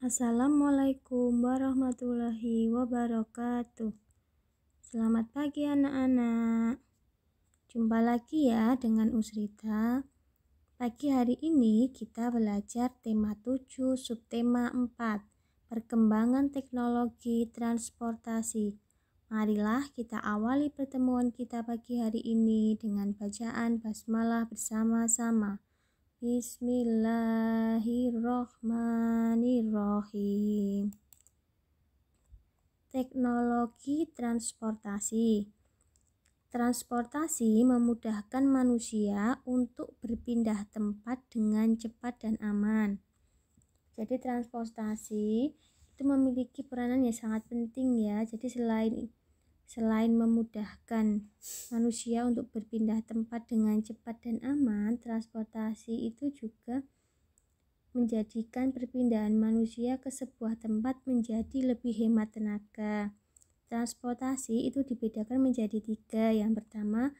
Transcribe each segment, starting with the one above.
Assalamualaikum warahmatullahi wabarakatuh. Selamat pagi anak-anak. Jumpa lagi ya dengan Usrita. Pagi hari ini kita belajar tema 7, subtema 4, perkembangan teknologi transportasi. Marilah kita awali pertemuan kita pagi hari ini dengan bacaan basmalah bersama-sama. Bismillahirrohmanirrohim. Teknologi transportasi. Transportasi memudahkan manusia untuk berpindah tempat dengan cepat dan aman. Jadi transportasi itu memiliki peranan yang sangat penting ya. Jadi selain memudahkan manusia untuk berpindah tempat dengan cepat dan aman, transportasi itu juga menjadikan perpindahan manusia ke sebuah tempat menjadi lebih hemat tenaga. Transportasi itu dibedakan menjadi 3. Yang pertama,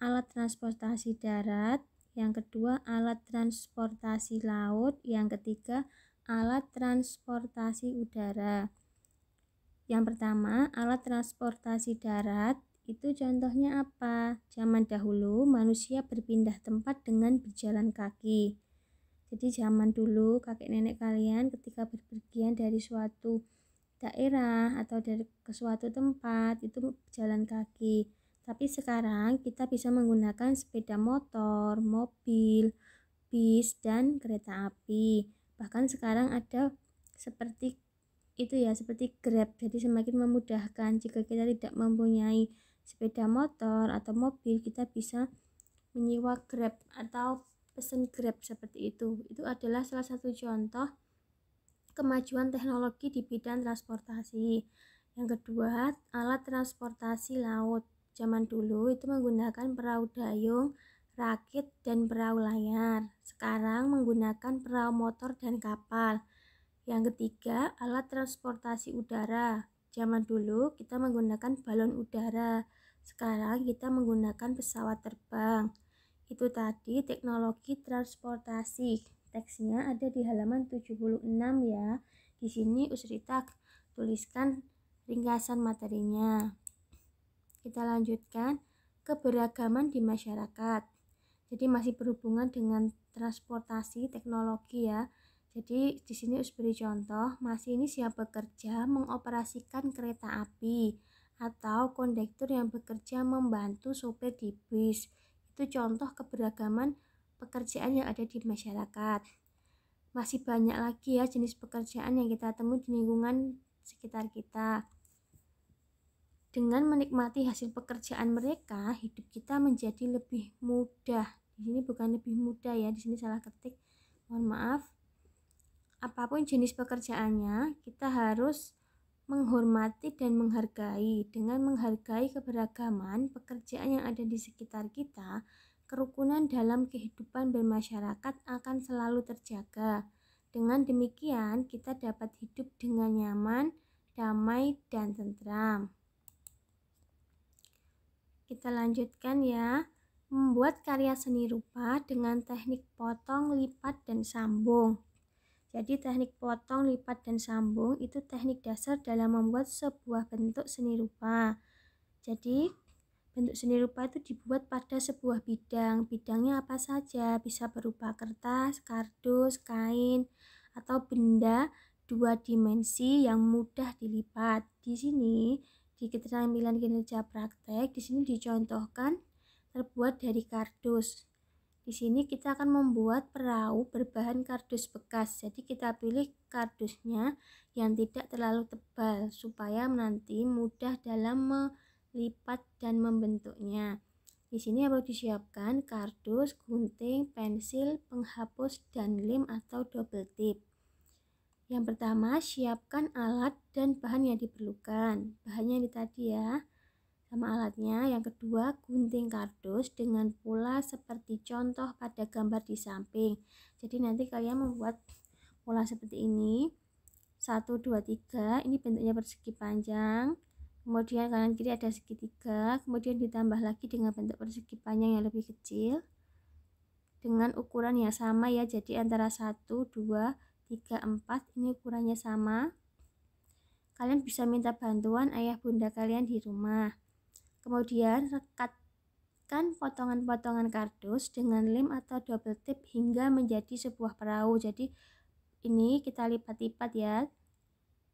alat transportasi darat. Yang kedua, alat transportasi laut. Yang ketiga, alat transportasi udara. Yang pertama, alat transportasi darat. Itu contohnya apa? Zaman dahulu manusia berpindah tempat dengan berjalan kaki. Jadi zaman dulu kakek nenek kalian ketika berpergian dari suatu daerah atau ke suatu tempat itu berjalan kaki. Tapi sekarang kita bisa menggunakan sepeda motor, mobil, bis, dan kereta api. Bahkan sekarang ada seperti Grab. Jadi semakin memudahkan. Jika kita tidak mempunyai sepeda motor atau mobil, kita bisa menyewa Grab atau pesen Grab seperti itu. Itu adalah salah satu contoh kemajuan teknologi di bidang transportasi. Yang kedua, alat transportasi laut. Zaman dulu itu menggunakan perahu dayung, rakit, dan perahu layar. Sekarang menggunakan perahu motor dan kapal. Yang ketiga, alat transportasi udara. Zaman dulu kita menggunakan balon udara. Sekarang kita menggunakan pesawat terbang. Itu tadi teknologi transportasi. Teksnya ada di halaman 76 ya. Di sini Usrita tuliskan ringkasan materinya. Kita lanjutkan, keberagaman di masyarakat. Jadi masih berhubungan dengan transportasi teknologi ya. Jadi di sini Us beri contoh, masinis yang bekerja mengoperasikan kereta api atau kondektur yang bekerja membantu sopir di bis. Itu contoh keberagaman pekerjaan yang ada di masyarakat. Masih banyak lagi ya jenis pekerjaan yang kita temui di lingkungan sekitar kita. Dengan menikmati hasil pekerjaan mereka, hidup kita menjadi lebih mudah. Di sini bukan lebih mudah ya, di sini salah ketik. Mohon maaf. Apapun jenis pekerjaannya, kita harus menghormati dan menghargai. Dengan menghargai keberagaman pekerjaan yang ada di sekitar kita, kerukunan dalam kehidupan bermasyarakat akan selalu terjaga. Dengan demikian, kita dapat hidup dengan nyaman, damai, dan tentram. Kita lanjutkan ya. Membuat karya seni rupa dengan teknik potong, lipat, dan sambung. Jadi teknik potong, lipat, dan sambung itu teknik dasar dalam membuat sebuah bentuk seni rupa. Jadi bentuk seni rupa itu dibuat pada sebuah bidang. Bidangnya apa saja? Bisa berupa kertas, kardus, kain, atau benda 2 dimensi yang mudah dilipat. Di sini di keterampilan kinerja praktek, di sini dicontohkan terbuat dari kardus. Di sini kita akan membuat perahu berbahan kardus bekas. Jadi kita pilih kardusnya yang tidak terlalu tebal supaya nanti mudah dalam melipat dan membentuknya. Di sini perlu disiapkan kardus, gunting, pensil, penghapus, dan lem atau double tip. Yang pertama, siapkan alat dan bahan yang diperlukan. Bahannya ini tadi ya, sama alatnya. Yang kedua, gunting kardus dengan pola seperti contoh pada gambar di samping. Jadi nanti kalian membuat pola seperti ini. 1, 2, 3. Ini bentuknya persegi panjang. Kemudian kanan kiri ada segitiga. Kemudian ditambah lagi dengan bentuk persegi panjang yang lebih kecil. Dengan ukuran yang sama ya. Jadi antara 1, 2, 34, ini ukurannya sama. Kalian bisa minta bantuan ayah bunda kalian di rumah. Kemudian rekatkan potongan-potongan kardus dengan lem atau double tip hingga menjadi sebuah perahu. Jadi ini kita lipat-lipat ya,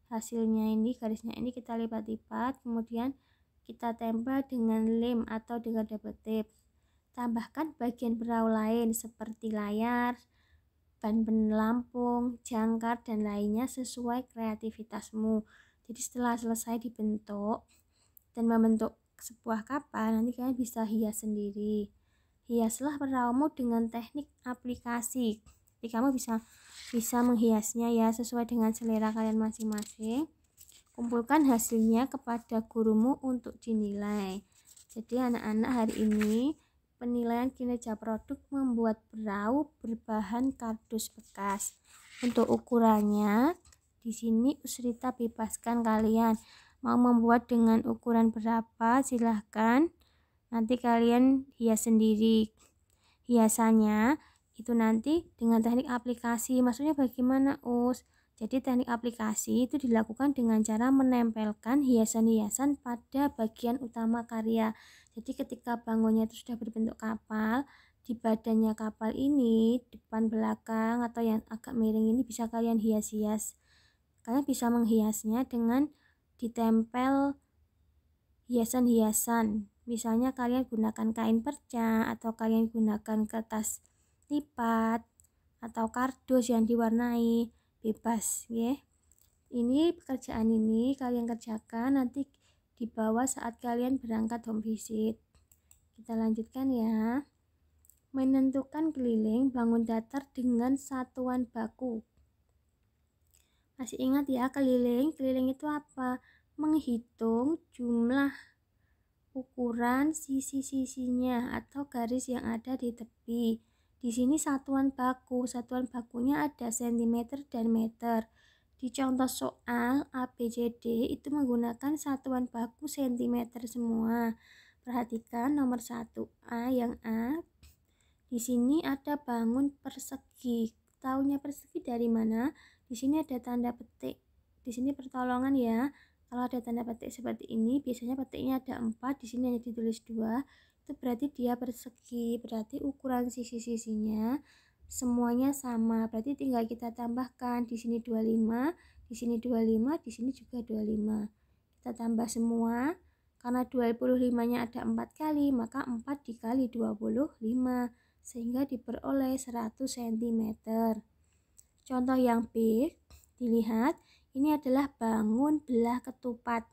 hasilnya ini, garisnya ini kita lipat-lipat, kemudian kita tempel dengan lem atau dengan double tip. Tambahkan bagian perahu lain seperti layar, ban pelampung, jangkar, dan lainnya sesuai kreativitasmu. Jadi setelah selesai dibentuk dan membentuk sebuah kapal, nanti kalian bisa hias sendiri. Hiaslah perahumu dengan teknik aplikasi. Jadi kamu bisa menghiasnya ya sesuai dengan selera kalian masing-masing. Kumpulkan hasilnya kepada gurumu untuk dinilai. Jadi anak-anak, hari ini penilaian kinerja produk membuat perahu berbahan kardus bekas. Untuk ukurannya di sini Usrita bebaskan kalian mau membuat dengan ukuran berapa, silahkan. Nanti kalian hias sendiri. Hiasannya itu nanti dengan teknik aplikasi. Maksudnya bagaimana, Us? Jadi teknik aplikasi itu dilakukan dengan cara menempelkan hiasan-hiasan pada bagian utama karya. Jadi ketika bangunnya itu sudah berbentuk kapal, di badannya kapal ini, depan belakang atau yang agak miring ini bisa kalian hias-hias. Kalian bisa menghiasnya dengan ditempel hiasan-hiasan. Misalnya kalian gunakan kain perca atau kalian gunakan kertas lipat atau kardus yang diwarnai, bebas ya. Ini pekerjaan ini kalian kerjakan nanti dibawa saat kalian berangkat home visit. Kita lanjutkan ya. Menentukan keliling bangun datar dengan satuan baku. Masih ingat ya, keliling itu apa? Menghitung jumlah ukuran sisi-sisinya atau garis yang ada di tepi. Di sini satuan bakunya ada cm dan meter. Di contoh soal ABCD itu menggunakan satuan baku cm semua. Perhatikan nomor 1A, yang A. Di sini ada bangun persegi. Taunya persegi dari mana? Di sini ada tanda petik. Di sini pertolongan ya. Kalau ada tanda petik seperti ini, biasanya petiknya ada 4, di sini hanya ditulis 2. Itu berarti dia persegi, berarti ukuran sisi-sisinya semuanya sama. Berarti tinggal kita tambahkan, di sini 25, di sini 25, di sini juga 25. Kita tambah semua, karena 25-nya ada 4 kali, maka 4 dikali 25, sehingga diperoleh 100 cm. Contoh yang B, dilihat, ini adalah bangun belah ketupat,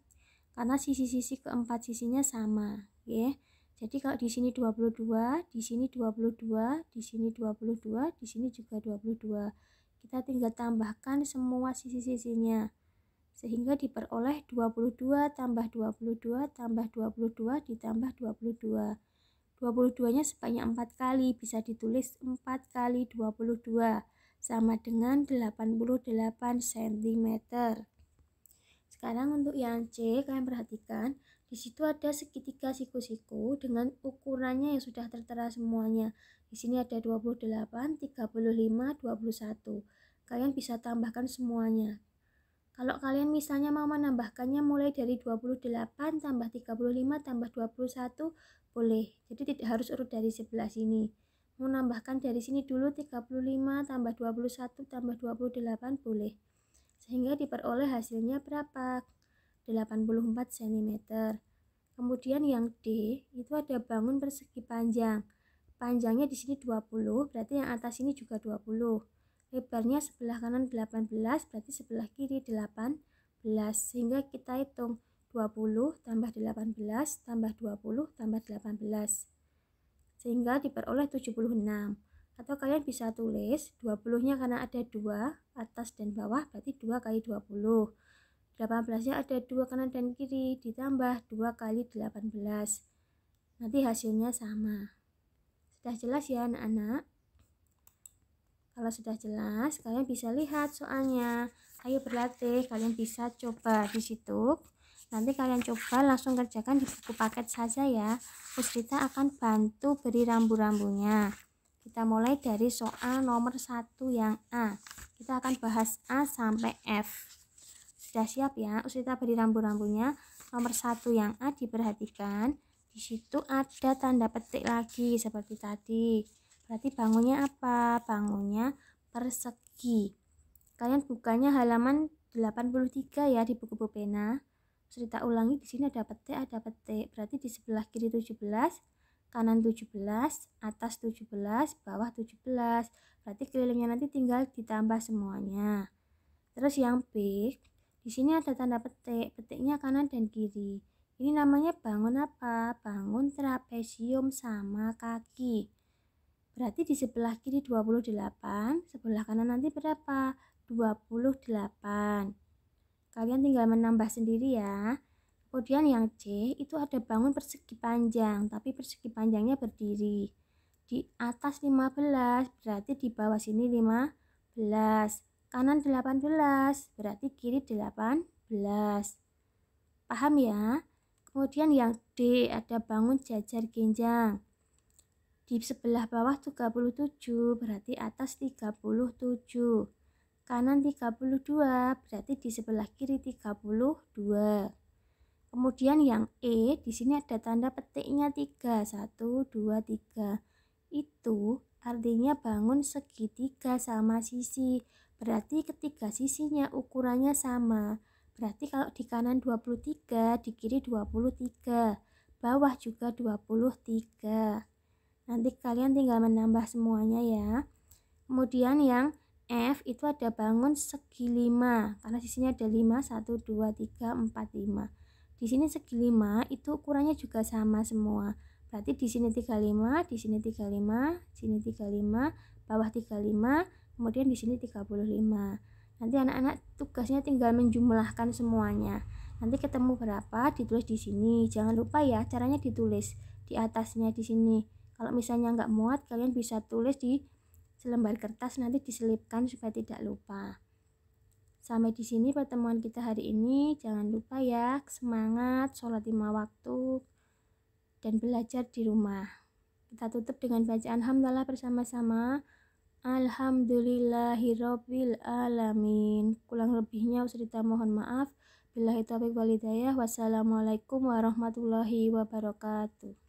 karena sisi-sisi keempat sisinya sama, ya. Jadi kalau di sini 22, di sini 22, di sini 22, di sini juga 22. Kita tinggal tambahkan semua sisi-sisinya, sehingga diperoleh 22 tambah 22 tambah 22 ditambah 22. 22-nya sebanyak 4 kali, bisa ditulis 4 kali 22, sama dengan 88 cm. Sekarang untuk yang C, kalian perhatikan, di situ ada segitiga siku-siku dengan ukurannya yang sudah tertera semuanya. Di sini ada 28, 35, 21. Kalian bisa tambahkan semuanya. Kalau kalian misalnya mau menambahkannya mulai dari 28 tambah 35 tambah 21, boleh. Jadi tidak harus urut dari sebelah sini. Mau nambahkan dari sini dulu 35 tambah 21 tambah 28, boleh. Sehingga diperoleh hasilnya berapa? 84 cm. Kemudian yang D, itu ada bangun persegi panjang. Panjangnya di sini 20, berarti yang atas ini juga 20. Lebarnya sebelah kanan 18, berarti sebelah kiri 18. Sehingga kita hitung 20 tambah 18 tambah 20 tambah 18. Sehingga diperoleh 76. Atau kalian bisa tulis 20-nya karena ada 2, atas dan bawah, berarti 2 kali 20. 18-nya ada 2 kanan dan kiri, ditambah 2 kali 18. Nanti hasilnya sama. Sudah jelas ya anak-anak? Kalau sudah jelas, kalian bisa lihat soalnya. Ayo berlatih, kalian bisa coba di situ. Nanti kalian coba langsung kerjakan di buku paket saja ya. Usrita akan bantu beri rambu-rambunya. Kita mulai dari soal nomor 1 yang A. Kita akan bahas A sampai F. Sudah siap ya? Kita beri rambu-rambunya. Nomor 1 yang A diperhatikan. Di situ ada tanda petik lagi seperti tadi. Berarti bangunnya apa? Bangunnya persegi. Kalian bukanya halaman 83 ya di buku pena. Cerita ulangi, di sini ada petik, ada petik. Berarti di sebelah kiri 17, kanan 17, atas 17, bawah 17. Berarti kelilingnya nanti tinggal ditambah semuanya. Terus yang B, di sini ada tanda petik, petiknya kanan dan kiri. Ini namanya bangun apa? Bangun trapesium sama kaki. Berarti di sebelah kiri 28, sebelah kanan nanti berapa? 28. Kalian tinggal menambah sendiri ya. Kemudian yang C itu ada bangun persegi panjang, tapi persegi panjangnya berdiri. Di atas 15, berarti di bawah sini 15. Kanan 18, berarti kiri 18. Paham ya? Kemudian yang D ada bangun jajar genjang. Di sebelah bawah 37, berarti atas 37. Kanan 32, berarti di sebelah kiri 32. Kemudian yang E, di sini ada tanda petiknya 3, 1, 2, 3. Itu artinya bangun segitiga sama sisi. Berarti ketiga sisinya ukurannya sama. Berarti kalau di kanan 23, di kiri 23. Bawah juga 23. Nanti kalian tinggal menambah semuanya ya. Kemudian yang F itu ada bangun segi 5, karena sisinya ada 5, 1, 2, 3, 4, 5. Di sini segi 5 itu ukurannya juga sama semua. Berarti di sini 35, di sini 35, di sini 35, bawah 35, kemudian di sini 35. Nanti anak-anak tugasnya tinggal menjumlahkan semuanya. Nanti ketemu berapa ditulis di sini. Jangan lupa ya, caranya ditulis di atasnya di sini. Kalau misalnya nggak muat, kalian bisa tulis di selembar kertas, nanti diselipkan supaya tidak lupa. Sampai di sini pertemuan kita hari ini. Jangan lupa ya, semangat, sholat 5 waktu, dan belajar di rumah. Kita tutup dengan bacaan hamdalah bersama-sama. Alhamdulillahirabbil alamin. Kurang lebihnya Ustazah mohon maaf. Billahi taufiq wal hidayah. Wassalamualaikum warahmatullahi wabarakatuh.